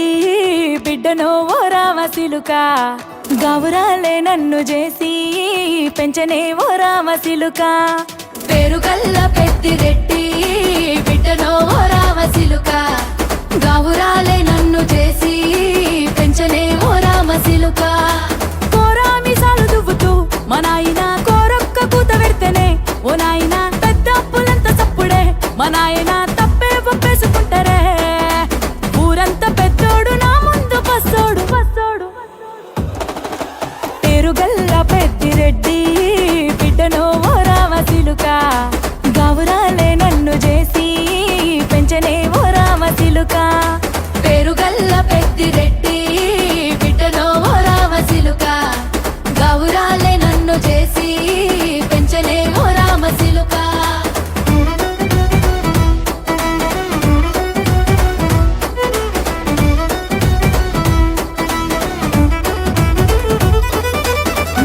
రెడ్డి బిడ్డనో ఓ రామసిలుక గౌరాలే నన్ను చేసి పెంచనే ఓ రామసిలుక పేరుగల్ల పెద్దిరెడ్డి బిడ్డనో ఓ రామసిలుక గౌరాలే నన్ను చేసి పెంచనే ఓ రామసిలుక కోరామిసాలు దువ్వుతూ మా నాయన కోరొక్క కూత పెడితేనే ఓ నాయన పెద్ద అప్పులంత చప్పుడే మా నాయన తప్పే ఒప్పేసుకుంటారే ఊరంతా పెద్దోడు నా ముందు బస్సోడు బస్సోడు పేరుగల్ల పెద్దిరెడ్డి బిడ్డనో ఓ రామసిలుక గౌరాలే నన్ను చేసి పెంచనే ఓ రామసిలుక పేరుగల్ల పెద్దిరెడ్డి బిడ్డనో ఓ రామసిలుక గౌరాలే నన్ను చేసి పెంచనే ఓ రామసిలుక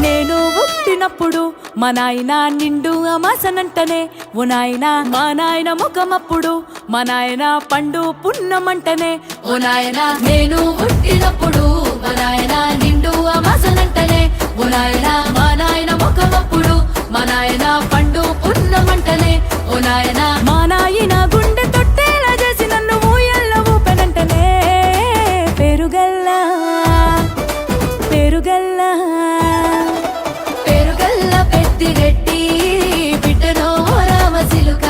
నేను పుట్టినప్పుడు మా నాయన నిండు అమాసనంటనే ఓ నాయన మా నాయన ముఖమప్పుడు మా నాయన పండు పున్నమంటనే ఓ నాయనా నేను పుట్టినప్పుడు మా నాయన నిండు అమాసనంటనే ఓ నాయనా మా నాయన ముఖమప్పుడు మా నాయన పండు పున్నమంటనే ఓ నాయనా మా నాయన గుండె తొట్టేలా చేసి నన్ను ఊయల్ల ఊపెనంటనే పెరుగల్లా పెరుగల్లా పేరుగల్ల పెద్దిరెడ్డి బిడ్డనో ఓ రామసిలుక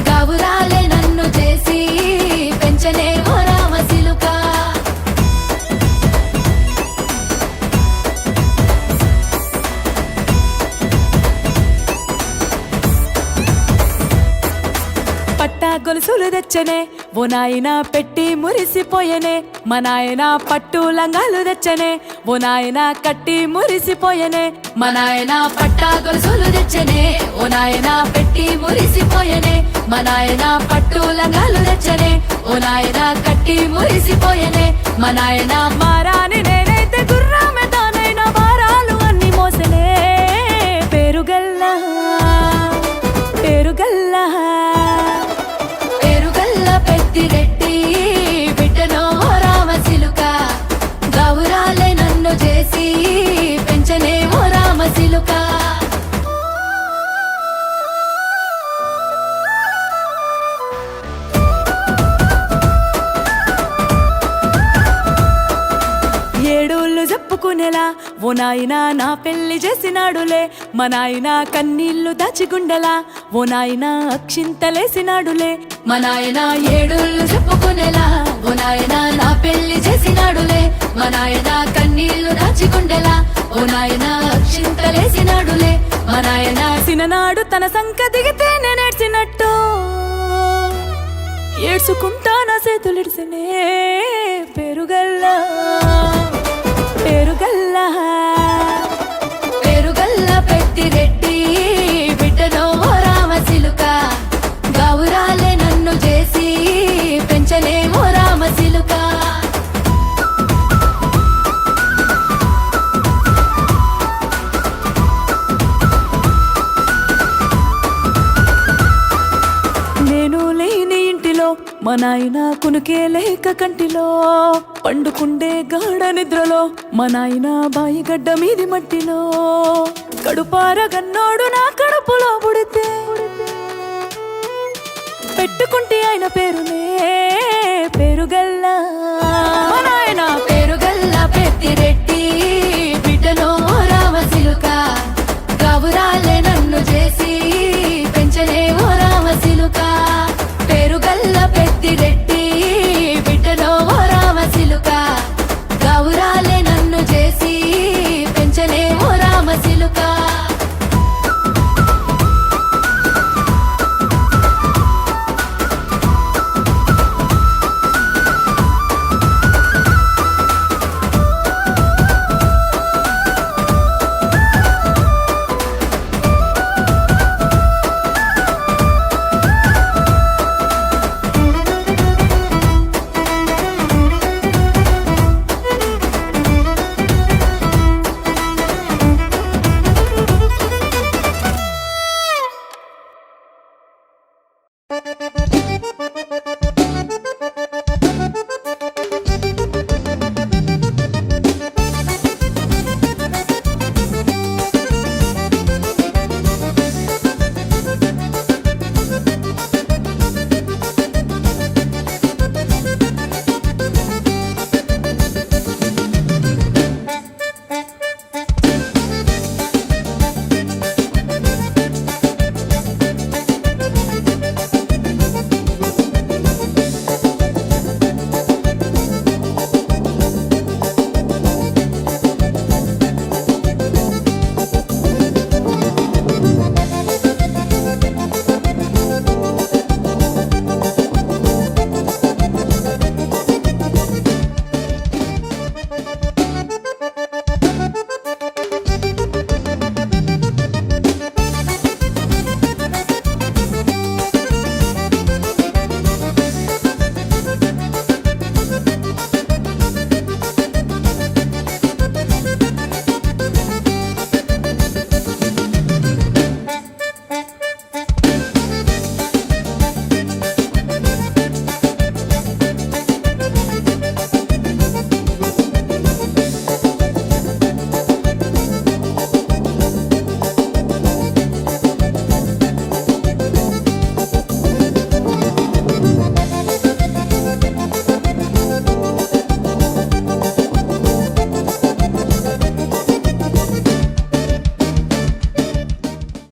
గౌరాలే నన్ను చేసి పెంచనే ఓ రామసిలుక పట్టా గొలుసులు తెచ్చనే ఓ నాయన పెట్టి మురిసిపోయనే మా నాయన పట్టు లంగాలు తెచ్చనే ఓ నాయన కట్టి మురిసిపోయనే మా నాయన పట్టా గొలుసులు తెచ్చనే ఓ నాయన పెట్టి మురిసిపోయనే మా నాయన పట్టు లంగాలు తెచ్చనే ఓ నాయన కట్టి మురిసిపోయనే మా నాయన మారాని నేనైతే గుర్రామె తానైనా భారాలు అన్ని మోసనే పేరుగల్లా పేరుగల్లా పేరుగల్ల పెద్దిరెడ్డి బిడ్డనో ఓ రామసిలుక గౌరాలే నన్ను చేసి పెంచనే ఓ రామసిలుక ఏడోళ్ళు చెప్పుకునేలా ఓ నాయన నా పెళ్లి చేసినాడులే మా నాయన కన్నీళ్లు దాచిగుండెలా ఓ నాయన అక్షింతలేసినాడులే మా నాయన ఏడుళ్ళు చెప్పుకునేలా ఓ నాయన నా పెళ్లి చేసినాడులే మా నాయన కన్నీళ్లు దాచిగుండెలా ఓ నాయన అక్షింతలేసినాడులే మా నాయన సిననాడు తన సంక దిగితే నేనేడ్చినట్టు ఏడ్చుకుంటా నా చేతులిడిసినే పెరుగల్లా పెరుగల్లా పేరుగల్ల పెద్దిరెడ్డి బిడ్డనో ఓ రామసిలుక గౌరాలే నన్ను చేసి పెంచనే ఓ రామసిలుక నేను లేని ఇంటిలో మా నాయన కునుకే లేక కంటిలో పండుకుండే గాఢ నిద్రలో మా నాయన బాయి గడ్డ మీది మట్టిలో కడుపార గన్నోడు నా కడుపులో పుడితే పెట్టుకుంటే ఆయన పేరునే పెరుగల్లా